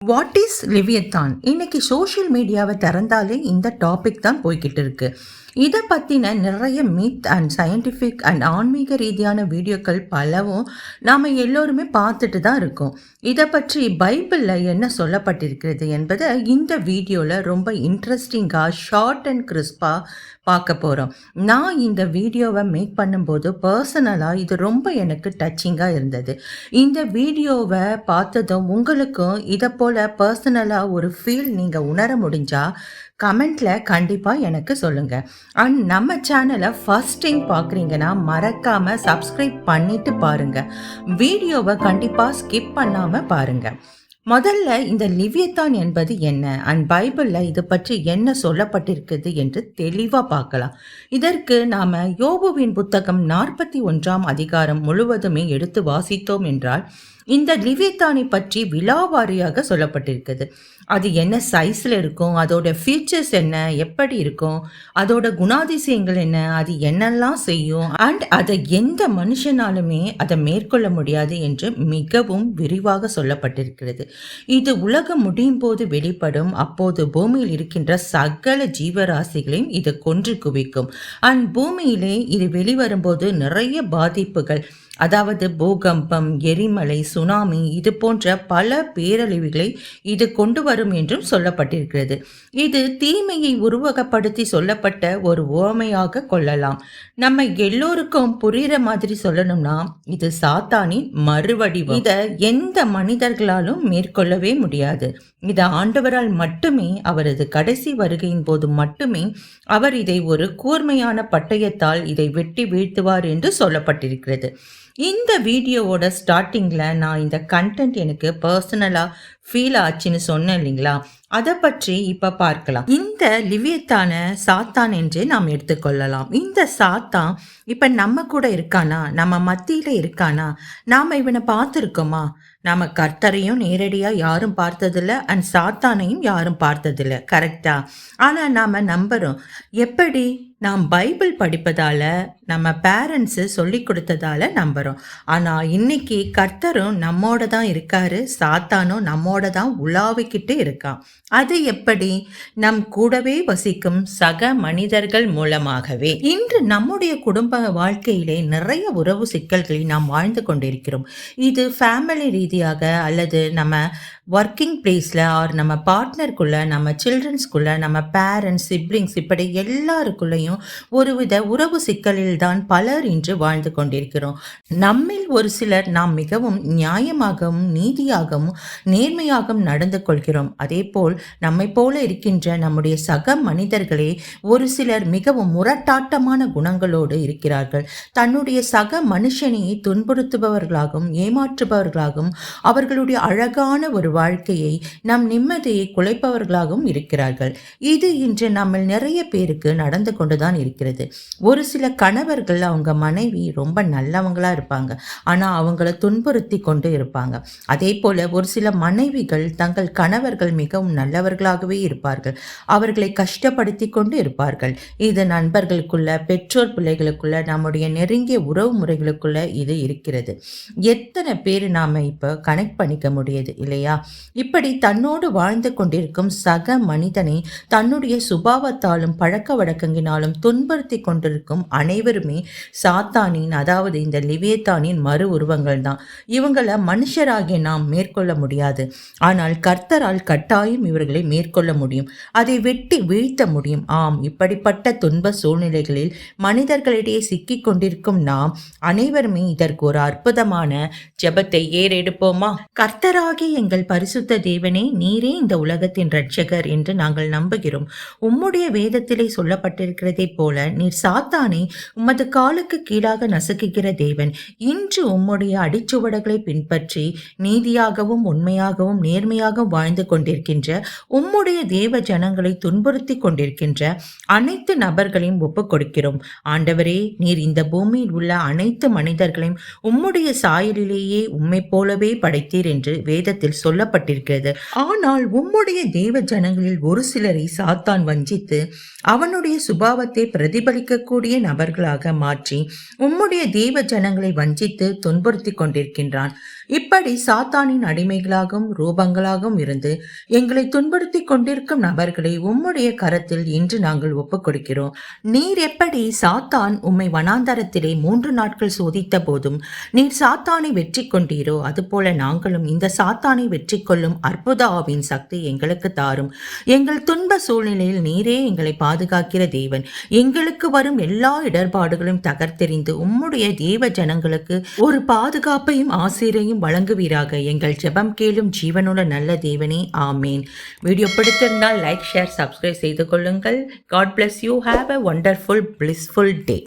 What is leviathan? இன்னைக்கு social மீடியாவை திறந்தாலே இந்த டாபிக் தான் போய்கிட்டு இருக்கு. இதை பற்றின நிறைய மித் அண்ட் சயின்டிஃபிக் அண்ட் ஆன்மீக ரீதியான வீடியோக்கள் பலவும் நாம் எல்லோருமே பார்த்துட்டு தான் இருக்கோம். இதை பற்றி பைபிளில் என்ன சொல்லப்பட்டிருக்கிறது என்பதை இந்த வீடியோவில் ரொம்ப இன்ட்ரெஸ்டிங்காக ஷார்ட் அண்ட் கிறிஸ்பாக பார்க்க போகிறோம். நான் இந்த வீடியோவை மேக் பண்ணும்போது பர்சனலாக இது ரொம்ப எனக்கு டச்சிங்காக இருந்தது. இந்த வீடியோவை பார்த்ததும் உங்களுக்கும் இதை போல் பர்சனலாக ஒரு ஃபீல் நீங்கள் உணர முடிஞ்சால் கமெண்ட்டில் கண்டிப்பாக எனக்கு சொல்லுங்கள். அண்ட் நம்ம சேனலை ஃபர்ஸ்ட் டைம் பார்க்குறீங்கன்னா மறக்காமல் சப்ஸ்கிரைப் பண்ணிவிட்டு பாருங்கள். வீடியோவை கண்டிப்பாக ஸ்கிப் பண்ணாமல் பாருங்கள். முதல்ல இந்த லிவியத்தான் என்பது என்ன அண்ட் பைபிளில் இது பற்றி என்ன சொல்லப்பட்டிருக்குது என்று தெளிவாக பார்க்கலாம். இதற்கு நாம் யோபுவின் புத்தகம் 41ஆம் அதிகாரம் முழுவதுமே எடுத்து வாசித்தோம் என்றால் இந்த லிவியத்தானை பற்றி விலாவாரியாக சொல்லப்பட்டிருக்குது. அது என்ன சைஸில் இருக்கும், அதோட ஃபீச்சர்ஸ் என்ன, எப்படி இருக்கும், அதோட குணாதிசயங்கள் என்ன, அது என்னெல்லாம் செய்யும் அண்ட் அதை எந்த மனுஷனாலுமே அதை மேற்கொள்ள முடியாது என்று மிகவும் விரிவாக சொல்லப்பட்டிருக்கிறது. இது உலகம் முடியும் போது வெளிப்படும். அப்போது பூமியில் இருக்கின்ற சகல ஜீவராசிகளையும் இது கொன்று குவிக்கும். அண்ட் பூமியிலே இது வெளிவரும்போது நிறைய பாதிப்புகள், அதாவது பூகம்பம், எரிமலை, சுனாமி இது போன்ற பல பேரழிவுகளை இது கொண்டு வரும் என்றும் சொல்லப்பட்டிருக்கிறது. இது தீமையை உருவகப்படுத்தி சொல்லப்பட்ட ஒரு உவமையாக கொள்ளலாம். நம்ம எல்லோருக்கும் புரிகிற மாதிரி சொல்லணும்னா இது சாத்தானின் மறுவடிவம். இதை எந்த மனிதர்களாலும் மேற்கொள்ளவே முடியாது. இது ஆண்டவரால் மட்டுமே, அவரது கடைசி வருகையின் போது மட்டுமே அவர் இதை ஒரு கூர்மையான பட்டயத்தால் இதை வெட்டி வீழ்த்துவார் என்று சொல்லப்பட்டிருக்கிறது. இந்த வீடியோவோட ஸ்டார்டிங்கில் நான் இந்த கண்டென்ட் எனக்கு பர்சனலாக ஃபீல் ஆச்சுன்னு சொன்னேன் இல்லைங்களா, அதை பற்றி இப்போ பார்க்கலாம். இந்த லிவியத்தான சாத்தான் என்று நாம் எடுத்துக்கொள்ளலாம். இந்த சாத்தான் இப்போ நம்ம கூட இருக்கானா, நம்ம மத்தியில் இருக்கானா, நாம் இவனை பார்த்துருக்கோமா? நம்ம கர்த்தரையும் நேரடியாக யாரும் பார்த்ததில்லை அண்ட் சாத்தானையும் யாரும் பார்த்ததில்லை, கரெக்டா? ஆனால் நாம் நம்புகிறோம். எப்படி? நாம் பைபிள் படிப்பதால், நம்ம பேரண்ட்ஸு சொல்லி கொடுத்ததால நம்புகிறோம். ஆனால் இன்னைக்கு கர்த்தரும் நம்மோட தான் இருக்காரு, சாத்தானும் நம்மோட தான் உலாவிக்கிட்டு இருக்கான். அது எப்படி? நம் கூடவே வசிக்கும் சக மனிதர்கள் மூலமாகவே. இன்று நம்முடைய குடும்ப வாழ்க்கையிலே நிறைய உறவு சிக்கல்களை நாம் வாழ்ந்து கொண்டிருக்கிறோம். இது ஃபேமிலி ரீதியாக அல்லது நம்ம ஒர்க்கிங் பிளேஸில் ஆர் நம்ம பார்ட்னருக்குள்ளே, நம்ம சில்ட்ரன்ஸ்குள்ளே, நம்ம பேரண்ட்ஸ், சிப்ளிங்ஸ், இப்படி எல்லாருக்குள்ளேயும் ஒருவித உறவு சிக்கலில் தான் பலர் இன்று வாழ்ந்து கொண்டிருக்கிறோம். நம்மில் ஒரு சிலர் நாம் மிகவும் நியாயமாகவும் நீதியாகவும் நேர்மையாகவும் நடந்து கொள்கிறோம். அதே போல் நம்மை போல இருக்கின்ற நம்முடைய சக மனிதர்களே ஒரு சிலர் மிகவும் முரட்டாட்டமான குணங்களோடு இருக்கிறார்கள். தன்னுடைய சக மனுஷனையை துன்புறுத்துபவர்களாகவும் ஏமாற்றுபவர்களாகவும் அவர்களுடைய அழகான ஒரு வாழ்க்கையை, நம் நிம்மதியை குலைப்பவர்களாகவும் இருக்கிறார்கள். இது இன்று நம்ம நிறைய பேருக்கு நடந்து கொண்டுதான் இருக்கிறது. ஒரு சில கணவர்கள் அவங்க மனைவி ரொம்ப நல்லவங்களா இருப்பாங்க, ஆனால் அவங்கள துன்புறுத்தி கொண்டு இருப்பாங்க. அதே போல ஒரு சில மனைவிகள் தங்கள் கணவர்கள் மிகவும் நல்லவர்களாகவே இருப்பார்கள், அவர்களை கஷ்டப்படுத்தி கொண்டு இருப்பார்கள். இது நண்பர்களுக்குள்ள, பெற்றோர் பிள்ளைகளுக்குள்ள, நம்முடைய நெருங்கிய உறவு முறைகளுக்குள்ள இது இருக்கிறது. எத்தனை பேர் நாம இப்போ கனெக்ட் பண்ணிக்க முடியுது இல்லையா? இப்படி தன்னோடு வாழ்ந்து கொண்டிருக்கும் சக மனிதனை தன்னுடைய சுபாவத்தாலும் பழக்க வழக்கங்கினாலும் துன்புறுத்தி கொண்டிருக்கும் அனைவருமே சாத்தானின், அதாவது இந்த லிவியத்தானின் மறு உருவங்கள் தான். இவங்களை மனுஷராகிய நாம் மேற்கொள்ள முடியாது, ஆனால் கர்த்தரால் கட்டாயம் இவர்களை மேற்கொள்ள முடியும், அதை வெட்டி வீழ்த்த முடியும். ஆம், இப்படிப்பட்ட துன்ப சூழ்நிலைகளில் மனிதர்களிடையே சிக்கிக் கொண்டிருக்கும் நாம் அனைவருமே இதற்கு ஒரு அற்புதமான ஜெபத்தை ஏறெடுப்போமா? கர்த்தராகி எங்கள் பரிசுத்த தேவனே, நீரே இந்த உலகத்தின் இரட்சகர் என்று நாங்கள் நம்புகிறோம். உம்முடைய வேதத்திலே சொல்லப்பட்டிருக்கிறதை போல நீர் சாத்தானை உமது காலுக்கு கீழாக நசுக்குகிற தேவன். இன்று உம்முடைய அடிச்சுவடுகளை பின்பற்றி நீதியாகவும் உண்மையாகவும் நேர்மையாகவும் வாழ்ந்து கொண்டிருக்கின்ற உம்முடைய தேவ ஜனங்களை துன்புறுத்தி கொண்டிருக்கின்ற அனைத்து நபர்களையும் ஒப்புக் கொடுக்கிறோம். ஆண்டவரே, நீர் இந்த பூமியில் உள்ள அனைத்து மனிதர்களையும் உம்முடைய சாயலிலேயே உம்மை போலவே படைத்தீர் என்று வேதத்தில் சொல்லப்பட்டிருக்கிறது. ஆனால் உம்முடைய தேவ ஜனங்களில் ஒரு சிலரை சாத்தான் வஞ்சித்து அவனுடைய சுபாவத்தை பிரதிபலிக்கக்கூடிய நபர்களாக மாற்றி உம்முடைய தேவ ஜனங்களை வஞ்சித்து துன்புறுத்தி கொண்டிருக்கின்றான். இப்படி சாத்தானின் அடிமைகளாகவும் ரூபங்களாகவும் இருந்து எங்களை துன்புறுத்தி கொண்டிருக்கும் நபர்களை உம்முடைய கரத்தில் இன்று நாங்கள் ஒப்புக் கொடுக்கிறோம். நீர் எப்படி சாத்தான் உம்மை வனாந்தரத்திலே 3 நாட்கள் சோதித்த போதும் நீர் சாத்தானை வெற்றி கொண்டீரோ, அதுபோல நாங்களும் இந்த சாத்தானை வெற்றி கொள்ளும் அற்புத ஆவியின் சக்தி எங்களுக்கு தாரும். எங்கள் துன்ப சூழ்நிலையில் நீரே எங்களை பாதுகாக்கிற தேவன். எங்களுக்கு வரும் எல்லா இடர்பாடுகளும் தகர்த்தெறிந்து உம்முடைய தேவ ஜனங்களுக்கு ஒரு பாதுகாப்பையும் ஆசிரியையும் வழங்குவீராக. எங்கள் ஜெபம் கேளும் ஜீவனுள்ள நல்ல தேவனே, ஆமேன். வீடியோ பிடித்திருந்தால் லைக், ஷேர், சப்ஸ்கிரைப் செய்து கொள்ளுங்கள். God bless you. Have a wonderful, blissful day.